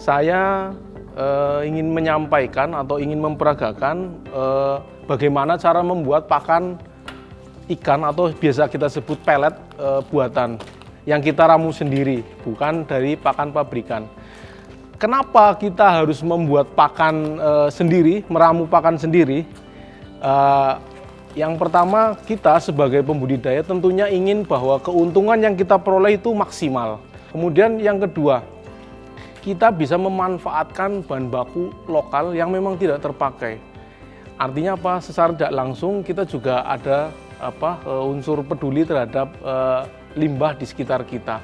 Saya ingin menyampaikan atau ingin memperagakan bagaimana cara membuat pakan ikan atau biasa kita sebut pelet buatan yang kita ramu sendiri, bukan dari pakan pabrikan. Kenapa kita harus membuat pakan sendiri, meramu pakan sendiri? Yang pertama, kita sebagai pembudidaya tentunya ingin bahwa keuntungan yang kita peroleh itu maksimal. Kemudian yang kedua, kita bisa memanfaatkan bahan baku lokal yang memang tidak terpakai. Artinya apa? Secara tidak langsung kita juga ada unsur peduli terhadap limbah di sekitar kita.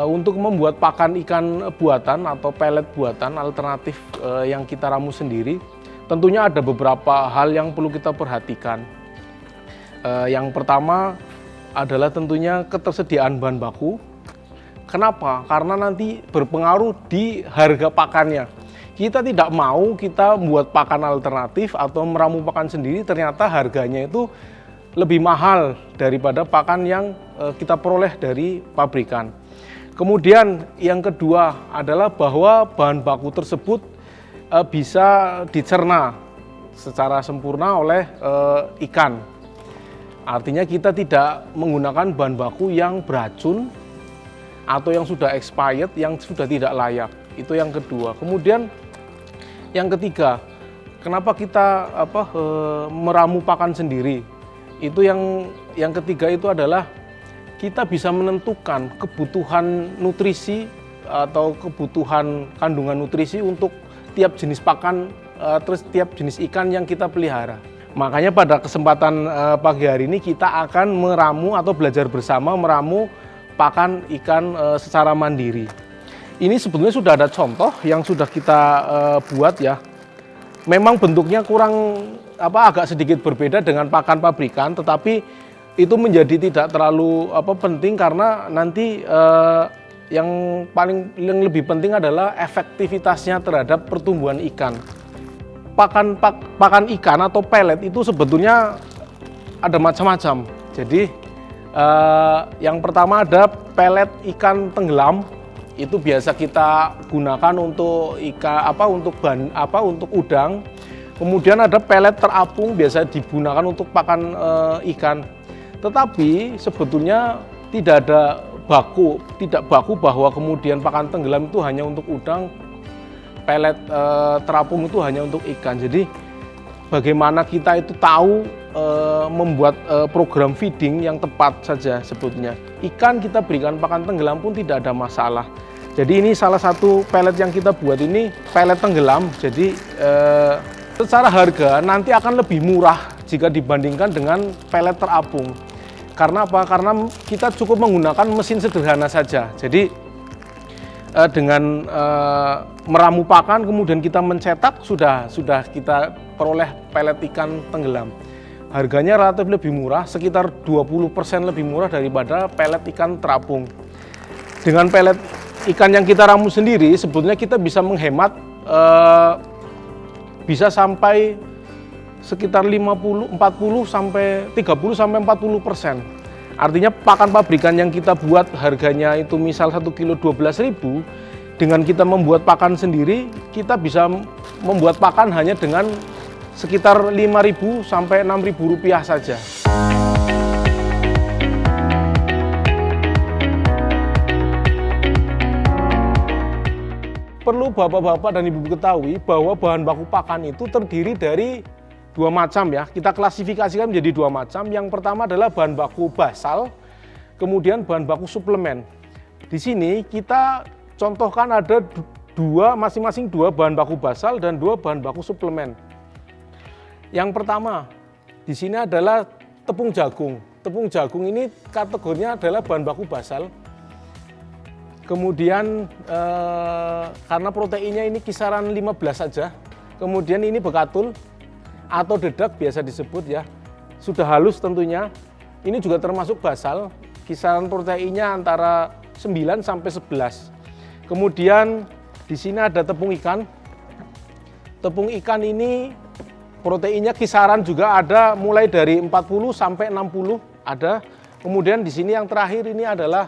Untuk membuat pakan ikan buatan atau pelet buatan alternatif yang kita ramu sendiri, tentunya ada beberapa hal yang perlu kita perhatikan. Yang pertama adalah tentunya ketersediaan bahan baku. Kenapa? Karena nanti berpengaruh di harga pakannya. Kita tidak mau kita membuat pakan alternatif atau meramu pakan sendiri, ternyata harganya itu lebih mahal daripada pakan yang kita peroleh dari pabrikan. Kemudian yang kedua adalah bahwa bahan baku tersebut bisa dicerna secara sempurna oleh ikan. Artinya kita tidak menggunakan bahan baku yang beracun atau yang sudah expired, yang sudah tidak layak. Itu yang kedua. Kemudian yang ketiga, kenapa kita meramu pakan sendiri? Itu yang ketiga itu adalah kita bisa menentukan kebutuhan nutrisi atau kebutuhan kandungan nutrisi untuk tiap jenis pakan, terus tiap jenis ikan yang kita pelihara. Makanya pada kesempatan pagi hari ini kita akan meramu atau belajar bersama meramu pakan ikan secara mandiri. Ini sebetulnya sudah ada contoh yang sudah kita buat ya. Memang bentuknya kurang agak sedikit berbeda dengan pakan pabrikan, tetapi itu menjadi tidak terlalu penting karena nanti yang lebih penting adalah efektivitasnya terhadap pertumbuhan ikan. Pakan ikan atau pelet itu sebetulnya ada macam-macam. Jadi yang pertama ada pelet ikan tenggelam, itu biasa kita gunakan untuk untuk udang. Kemudian ada pelet terapung, biasa digunakan untuk pakan ikan. Tetapi sebetulnya tidak baku bahwa kemudian pakan tenggelam itu hanya untuk udang, pelet terapung itu hanya untuk ikan. Jadi bagaimana kita itu tahu membuat program feeding yang tepat saja sebetulnya. Ikan kita berikan pakan tenggelam pun tidak ada masalah. Jadi ini salah satu pelet yang kita buat ini pelet tenggelam. Jadi secara harga nanti akan lebih murah jika dibandingkan dengan pelet terapung. Karena apa? Karena kita cukup menggunakan mesin sederhana saja. Jadi dengan meramu pakan kemudian kita mencetak sudah kita peroleh pelet ikan tenggelam. Harganya relatif lebih murah, sekitar 20% lebih murah daripada pelet ikan terapung. Dengan pelet ikan yang kita ramu sendiri sebetulnya kita bisa menghemat bisa sampai sekitar 30 sampai 40%. Artinya pakan pabrikan yang kita buat harganya itu misal 1 kilo 12.000, dengan kita membuat pakan sendiri kita bisa membuat pakan hanya dengan sekitar 5.000 sampai 6.000 rupiah saja. Perlu bapak-bapak dan ibu ketahui bahwa bahan baku pakan itu terdiri dari dua macam ya. Kita klasifikasikan menjadi dua macam. Yang pertama adalah bahan baku basal, kemudian bahan baku suplemen. Di sini kita contohkan ada masing-masing dua bahan baku basal dan dua bahan baku suplemen. Yang pertama di sini adalah tepung jagung. Tepung jagung ini kategorinya adalah bahan baku basal. Kemudian karena proteinnya ini kisaran 15 saja. Kemudian ini bekatul atau dedak biasa disebut ya. Sudah halus tentunya. Ini juga termasuk basal. Kisaran proteinnya antara 9 sampai 11. Kemudian di sini ada tepung ikan. Tepung ikan ini proteinnya kisaran juga ada mulai dari 40 sampai 60 ada. Kemudian di sini yang terakhir ini adalah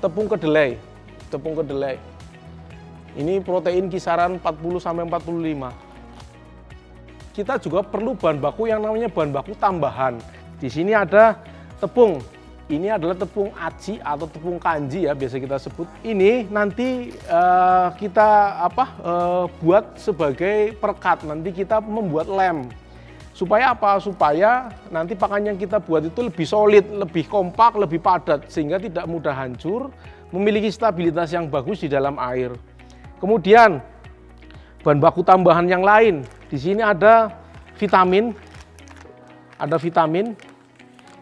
tepung kedelai. Tepung kedelai. Ini protein kisaran 40 sampai 45. Kita juga perlu bahan baku yang namanya bahan baku tambahan. Di sini ada tepung. Ini adalah tepung aci atau tepung kanji ya, biasa kita sebut. Ini nanti kita buat sebagai perekat. Nanti kita membuat lem. Supaya apa? Supaya nanti pakan yang kita buat itu lebih solid, lebih kompak, lebih padat, sehingga tidak mudah hancur, memiliki stabilitas yang bagus di dalam air. Kemudian bahan baku tambahan yang lain. Di sini ada vitamin. Ada vitamin.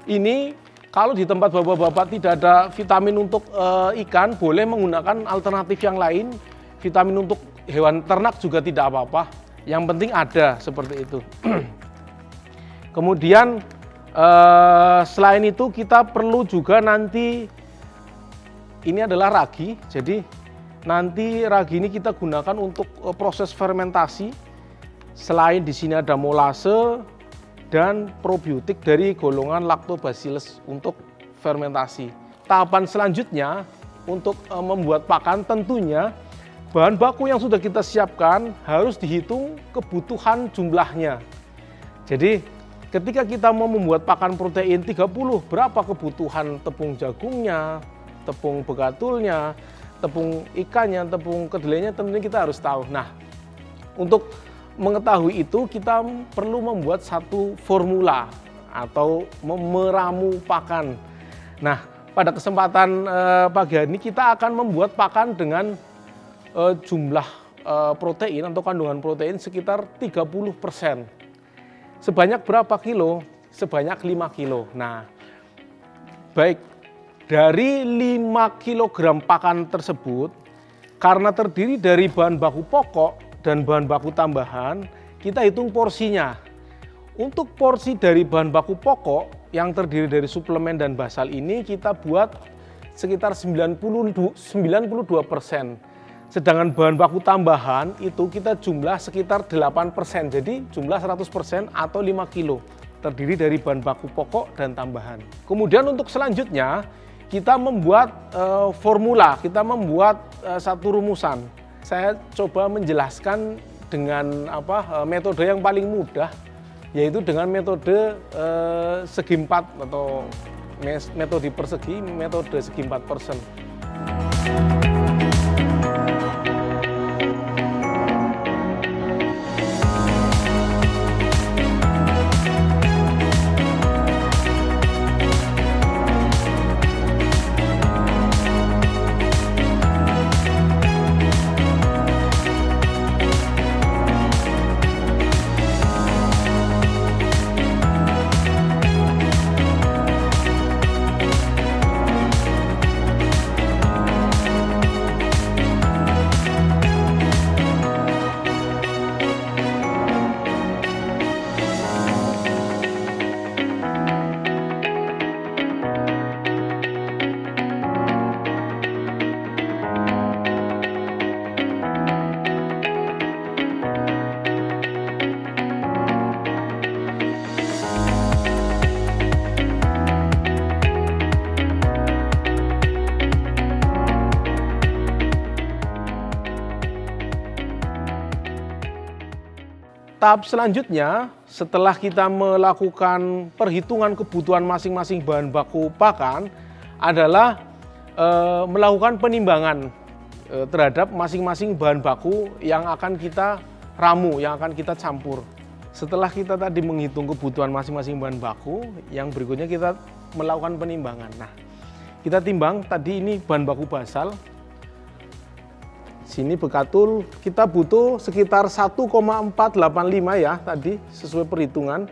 Ini kalau di tempat bapak-bapak tidak ada vitamin untuk ikan, boleh menggunakan alternatif yang lain. Vitamin untuk hewan ternak juga tidak apa-apa. Yang penting ada seperti itu. Kemudian selain itu kita perlu juga nanti, ini adalah ragi. Jadi nanti ragi ini kita gunakan untuk proses fermentasi. Selain di sini ada molase dan probiotik dari golongan Lactobacillus untuk fermentasi. Tahapan selanjutnya untuk membuat pakan, tentunya bahan baku yang sudah kita siapkan harus dihitung kebutuhan jumlahnya. Jadi ketika kita mau membuat pakan protein 30, berapa kebutuhan tepung jagungnya, tepung bekatulnya, tepung ikannya, tepung kedelainya, tentunya kita harus tahu. Nah, untuk mengetahui itu kita perlu membuat satu formula atau meramu pakan. Nah, pada kesempatan pagi hari ini kita akan membuat pakan dengan jumlah protein atau kandungan protein sekitar 30%. Sebanyak berapa kilo? Sebanyak 5 kilo. Nah, baik. Dari 5 kg pakan tersebut, karena terdiri dari bahan baku pokok dan bahan baku tambahan, kita hitung porsinya. Untuk porsi dari bahan baku pokok yang terdiri dari suplemen dan basal ini kita buat sekitar 92%. Sedangkan bahan baku tambahan itu kita jumlah sekitar 8%. Jadi jumlah 100% atau 5 kilo. Terdiri dari bahan baku pokok dan tambahan. Kemudian untuk selanjutnya, kita membuat formula, kita membuat satu rumusan. Saya coba menjelaskan dengan metode yang paling mudah, yaitu dengan metode segi 4 atau metode persegi, metode segi 4%. Tahap selanjutnya, setelah kita melakukan perhitungan kebutuhan masing-masing bahan baku pakan, adalah melakukan penimbangan terhadap masing-masing bahan baku yang akan kita ramu, yang akan kita campur. Setelah kita tadi menghitung kebutuhan masing-masing bahan baku, yang berikutnya kita melakukan penimbangan. Nah, kita timbang tadi ini bahan baku basal. Sini bekatul kita butuh sekitar 1,485 ya tadi sesuai perhitungan.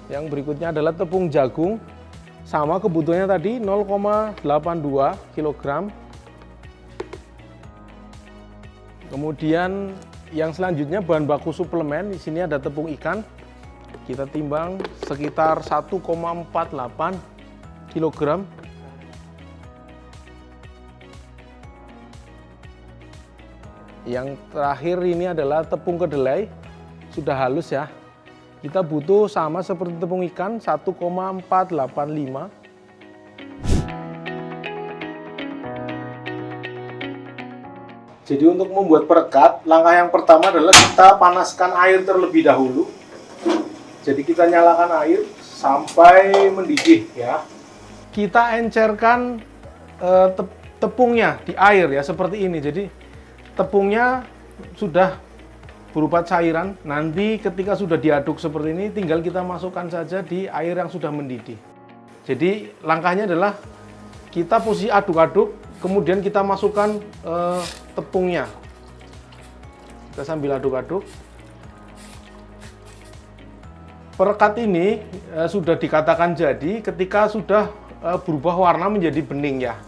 Yang berikutnya adalah tepung jagung, sama kebutuhannya tadi 0,82 kg. Kemudian yang selanjutnya bahan baku suplemen, di sini ada tepung ikan. Kita timbang sekitar 1,48 kg. Yang terakhir ini adalah tepung kedelai, sudah halus ya. Kita butuh sama seperti tepung ikan 1,485. Jadi untuk membuat perekat, langkah yang pertama adalah kita panaskan air terlebih dahulu. Jadi kita nyalakan air sampai mendidih ya. Kita encerkan tepungnya di air ya, seperti ini. Jadi tepungnya sudah berupa cairan. Nanti ketika sudah diaduk seperti ini, tinggal kita masukkan saja di air yang sudah mendidih. Jadi langkahnya adalah kita posisi aduk-aduk, kemudian kita masukkan tepungnya. Kita sambil aduk-aduk. Perekat ini sudah dikatakan jadi ketika sudah berubah warna menjadi bening ya.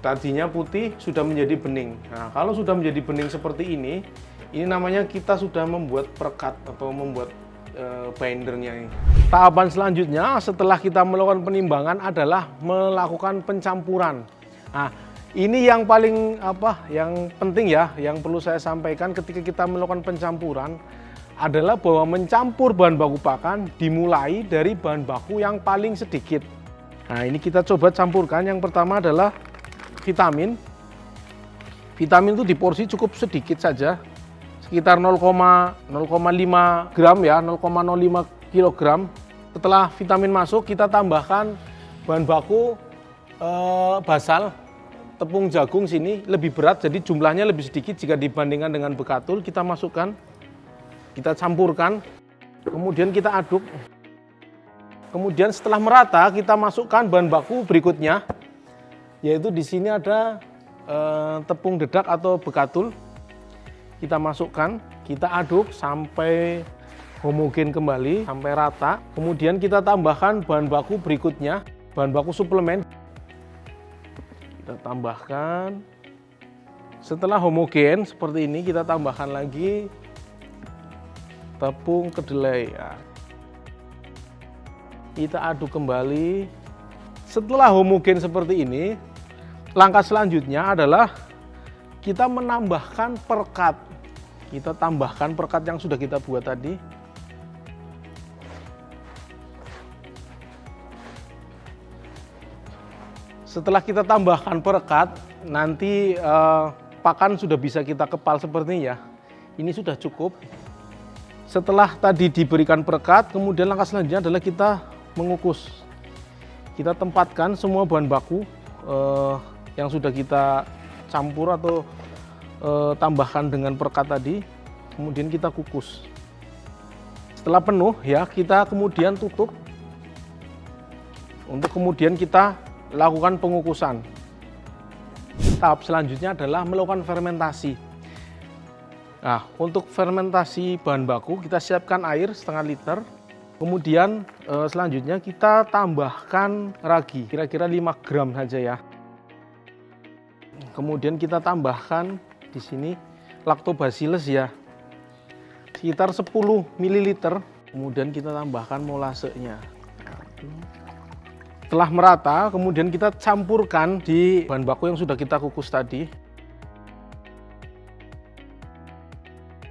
Tadinya putih sudah menjadi bening. Nah, kalau sudah menjadi bening seperti ini namanya kita sudah membuat perekat atau membuat bindernya ini. Tahapan selanjutnya setelah kita melakukan penimbangan adalah melakukan pencampuran. Nah, ini yang paling yang penting ya, yang perlu saya sampaikan ketika kita melakukan pencampuran adalah bahwa mencampur bahan baku pakan dimulai dari bahan baku yang paling sedikit. Nah, ini kita coba campurkan. Yang pertama adalah vitamin. Vitamin itu di porsi cukup sedikit saja, sekitar 0,05 gram ya, 0,05 kilogram. Setelah vitamin masuk, kita tambahkan bahan baku basal, tepung jagung sini lebih berat, jadi jumlahnya lebih sedikit jika dibandingkan dengan bekatul. Kita masukkan, kita campurkan, kemudian kita aduk. Kemudian setelah merata, kita masukkan bahan baku berikutnya, yaitu di sini ada tepung dedak atau bekatul. Kita masukkan, kita aduk sampai homogen kembali, sampai rata. Kemudian kita tambahkan bahan baku berikutnya, bahan baku suplemen. Kita tambahkan. Setelah homogen seperti ini, kita tambahkan lagi tepung kedelai ya. Kita aduk kembali. Setelah homogen seperti ini, langkah selanjutnya adalah kita menambahkan perekat. Kita tambahkan perekat yang sudah kita buat tadi. Setelah kita tambahkan perekat, nanti pakan sudah bisa kita kepal seperti ini ya. Ini sudah cukup. Setelah tadi diberikan perekat, kemudian langkah selanjutnya adalah kita mengukus. Kita tempatkan semua bahan baku yang sudah kita campur atau tambahkan dengan perekat tadi, kemudian kita kukus. Setelah penuh ya, kita kemudian tutup untuk kemudian kita lakukan pengukusan. Tahap selanjutnya adalah melakukan fermentasi. Nah, untuk fermentasi bahan baku kita siapkan air setengah liter. Kemudian selanjutnya kita tambahkan ragi, kira-kira 5 gram saja ya. Kemudian kita tambahkan di sini lactobacillus ya, sekitar 10 ml. Kemudian kita tambahkan molasenya. Setelah merata, kemudian kita campurkan di bahan baku yang sudah kita kukus tadi.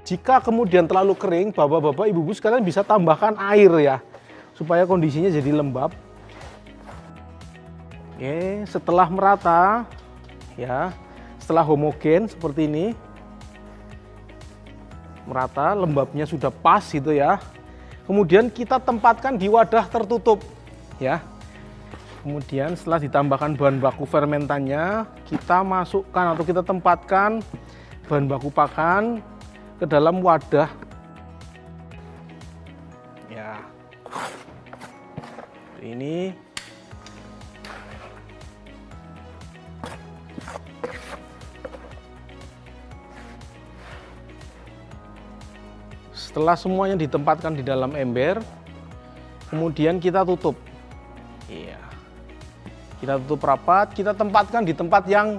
Jika kemudian terlalu kering, bapak-bapak, ibu-ibu sekalian bisa tambahkan air ya, supaya kondisinya jadi lembab. Oke, setelah merata, ya, setelah homogen seperti ini, merata, lembabnya sudah pas gitu ya. Kemudian kita tempatkan di wadah tertutup, ya. Kemudian setelah ditambahkan bahan baku fermentannya, kita masukkan atau kita tempatkan bahan baku pakan ke dalam wadah ya, ini. Setelah semuanya ditempatkan di dalam ember, kemudian kita tutup ya, kita tutup rapat, kita tempatkan di tempat yang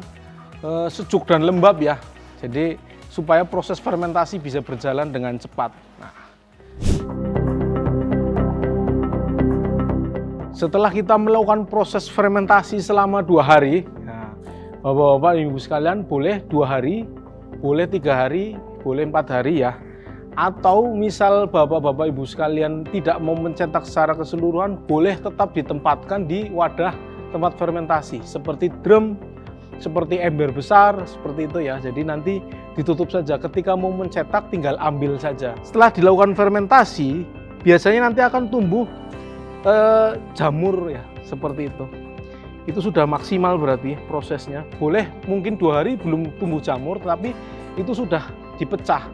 sejuk dan lembab ya, jadi supaya proses fermentasi bisa berjalan dengan cepat. Nah, setelah kita melakukan proses fermentasi selama 2 hari, nah, bapak-bapak ibu sekalian boleh 2 hari, boleh 3 hari, boleh 4 hari ya. Atau misal bapak-bapak ibu sekalian tidak mau mencetak secara keseluruhan, boleh tetap ditempatkan di wadah tempat fermentasi seperti drum seperti ember besar seperti itu ya. Jadi nanti ditutup saja, ketika mau mencetak tinggal ambil saja. Setelah dilakukan fermentasi, biasanya nanti akan tumbuh jamur ya, seperti itu. Itu sudah maksimal berarti prosesnya. Boleh mungkin 2 hari belum tumbuh jamur, tapi itu sudah dipecah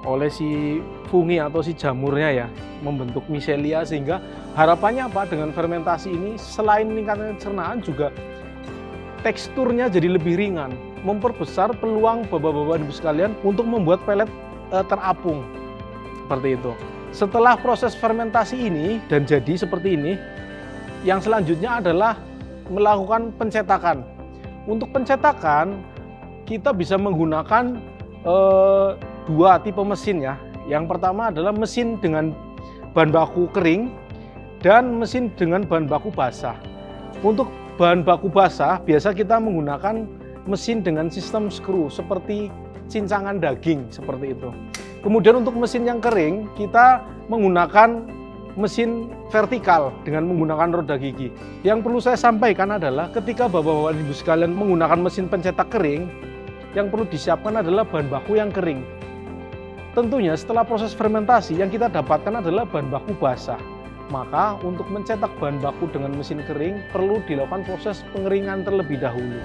oleh si fungi atau si jamurnya ya, membentuk micelia, sehingga harapannya apa dengan fermentasi ini, selain meningkatkan pencernaan juga teksturnya jadi lebih ringan, memperbesar peluang bapak-bapak ibu sekalian untuk membuat pelet terapung seperti itu. Setelah proses fermentasi ini dan jadi seperti ini, yang selanjutnya adalah melakukan pencetakan. Untuk pencetakan kita bisa menggunakan 2 tipe mesin ya. Yang pertama adalah mesin dengan bahan baku kering dan mesin dengan bahan baku basah. Untuk bahan baku basah biasa kita menggunakan mesin dengan sistem skru seperti cincangan daging seperti itu. Kemudian untuk mesin yang kering kita menggunakan mesin vertikal dengan menggunakan roda gigi. Yang perlu saya sampaikan adalah ketika bapak-bapak ibu sekalian menggunakan mesin pencetak kering, yang perlu disiapkan adalah bahan baku yang kering. Tentunya setelah proses fermentasi yang kita dapatkan adalah bahan baku basah. Maka untuk mencetak bahan baku dengan mesin kering perlu dilakukan proses pengeringan terlebih dahulu.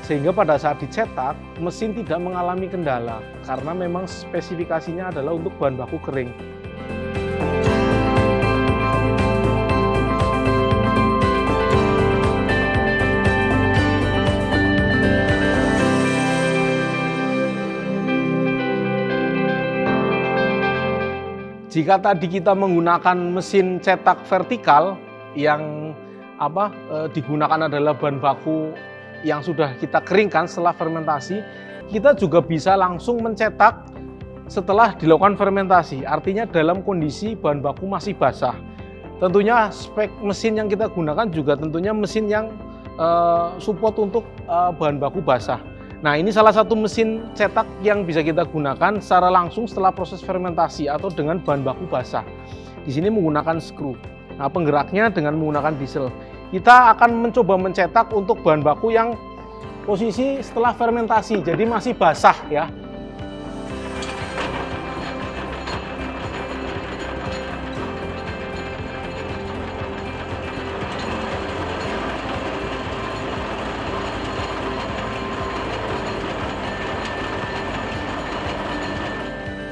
Sehingga pada saat dicetak, mesin tidak mengalami kendala karena memang spesifikasinya adalah untuk bahan baku kering. Jika tadi kita menggunakan mesin cetak vertikal yang digunakan adalah bahan baku yang sudah kita keringkan setelah fermentasi, kita juga bisa langsung mencetak setelah dilakukan fermentasi, artinya dalam kondisi bahan baku masih basah. Tentunya spek mesin yang kita gunakan juga tentunya mesin yang support untuk bahan baku basah. Nah, ini salah satu mesin cetak yang bisa kita gunakan secara langsung setelah proses fermentasi atau dengan bahan baku basah. Di sini menggunakan skru. Nah, penggeraknya dengan menggunakan diesel. Kita akan mencoba mencetak untuk bahan baku yang posisi setelah fermentasi, jadi masih basah ya.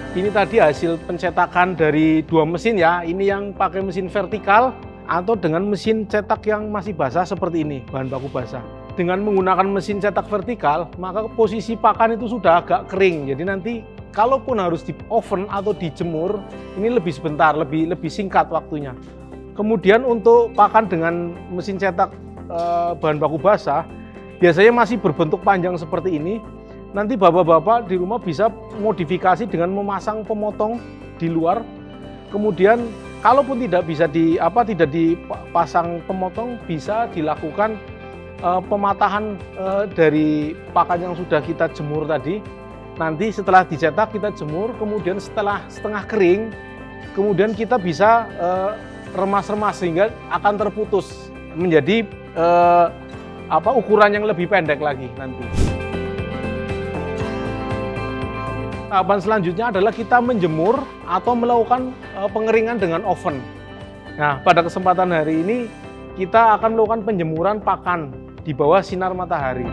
Ini tadi hasil pencetakan dari 2 mesin ya. Ini yang pakai mesin vertikal atau dengan mesin cetak yang masih basah seperti ini, bahan baku basah. Dengan menggunakan mesin cetak vertikal, maka posisi pakan itu sudah agak kering. Jadi nanti kalaupun harus di oven atau dijemur, ini lebih sebentar, lebih singkat waktunya. Kemudian untuk pakan dengan mesin cetak bahan baku basah, biasanya masih berbentuk panjang seperti ini. Nanti bapak-bapak di rumah bisa modifikasi dengan memasang pemotong di luar. Kemudian kalaupun tidak bisa tidak dipasang pemotong, bisa dilakukan pematahan dari pakan yang sudah kita jemur tadi. Nanti setelah dicetak kita jemur, kemudian setelah setengah kering, kemudian kita bisa remas-remas sehingga akan terputus menjadi ukuran yang lebih pendek lagi nanti. Tahapan selanjutnya adalah kita menjemur atau melakukan pengeringan dengan oven. Nah, pada kesempatan hari ini kita akan melakukan penjemuran pakan di bawah sinar matahari.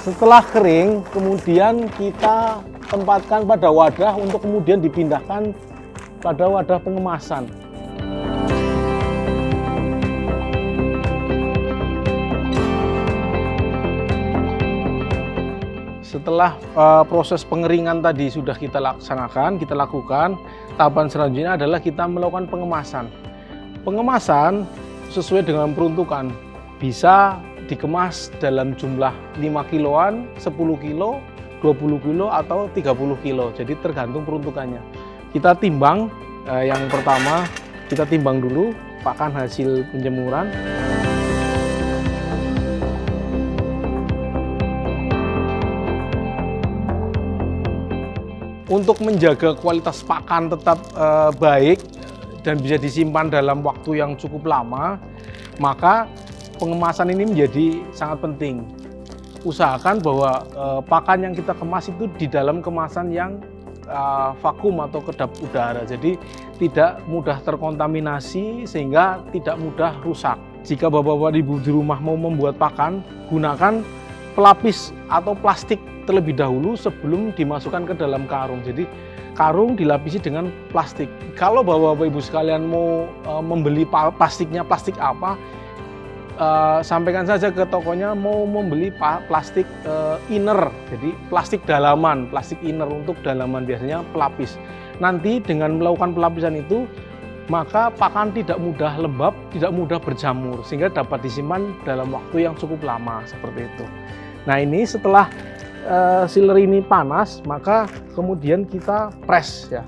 Setelah kering, kemudian kita tempatkan pada wadah untuk kemudian dipindahkan pada wadah pengemasan. Setelah proses pengeringan tadi sudah kita lakukan, tahapan selanjutnya adalah kita melakukan pengemasan. Pengemasan sesuai dengan peruntukan, bisa dikemas dalam jumlah 5 kiloan, 10 kilo, 20 kilo, atau 30 kilo. Jadi tergantung peruntukannya. Kita timbang, yang pertama kita timbang dulu pakan hasil penjemuran. Untuk menjaga kualitas pakan tetap baik dan bisa disimpan dalam waktu yang cukup lama, maka pengemasan ini menjadi sangat penting. Usahakan bahwa pakan yang kita kemas itu di dalam kemasan yang vakum atau kedap udara, jadi tidak mudah terkontaminasi sehingga tidak mudah rusak. Jika bapak-bapak ibu di rumah mau membuat pakan, gunakan pelapis atau plastik terlebih dahulu sebelum dimasukkan ke dalam karung. Jadi karung dilapisi dengan plastik. Kalau bapak-bapak ibu sekalian mau membeli plastiknya plastik apa, sampaikan saja ke tokonya mau membeli plastik inner, jadi plastik dalaman, plastik inner untuk dalaman, biasanya pelapis. Nanti dengan melakukan pelapisan itu, maka pakan tidak mudah lembab, tidak mudah berjamur, sehingga dapat disimpan dalam waktu yang cukup lama, seperti itu. Nah, ini setelah sealer ini panas, maka kemudian kita press ya.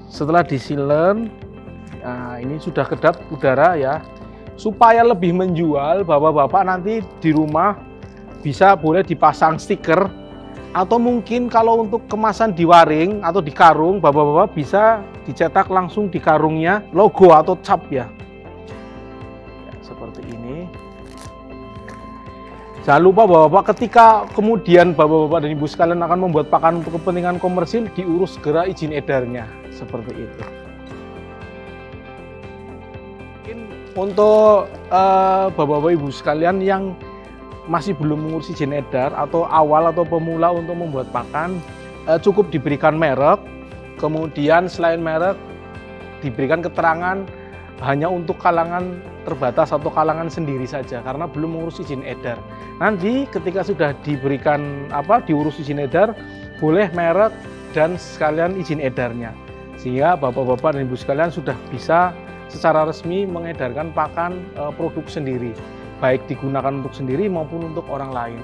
Setelah di-sealer, nah ini sudah kedap udara ya. Supaya lebih menjual, bapak-bapak nanti di rumah bisa boleh dipasang stiker, atau mungkin kalau untuk kemasan di waring atau di karung, bapak-bapak bisa dicetak langsung di karungnya logo atau cap ya. Seperti ini. Jangan lupa bapak-bapak, ketika kemudian bapak-bapak dan ibu sekalian akan membuat pakan untuk kepentingan komersil, diurus segera izin edarnya, seperti itu. Untuk bapak-bapak ibu sekalian yang masih belum mengurus izin edar atau awal atau pemula untuk membuat pakan, cukup diberikan merek, kemudian selain merek diberikan keterangan hanya untuk kalangan terbatas atau kalangan sendiri saja karena belum mengurus izin edar. Nanti ketika sudah diberikan diurus izin edar, boleh merek dan sekalian izin edarnya, sehingga bapak-bapak dan ibu sekalian sudah bisa secara resmi mengedarkan pakan produk sendiri, baik digunakan untuk sendiri maupun untuk orang lain.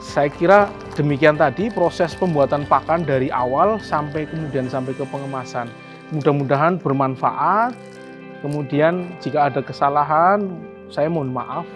Saya kira demikian tadi proses pembuatan pakan dari awal sampai kemudian sampai ke pengemasan. Mudah-mudahan bermanfaat. Kemudian jika ada kesalahan, saya mohon maaf.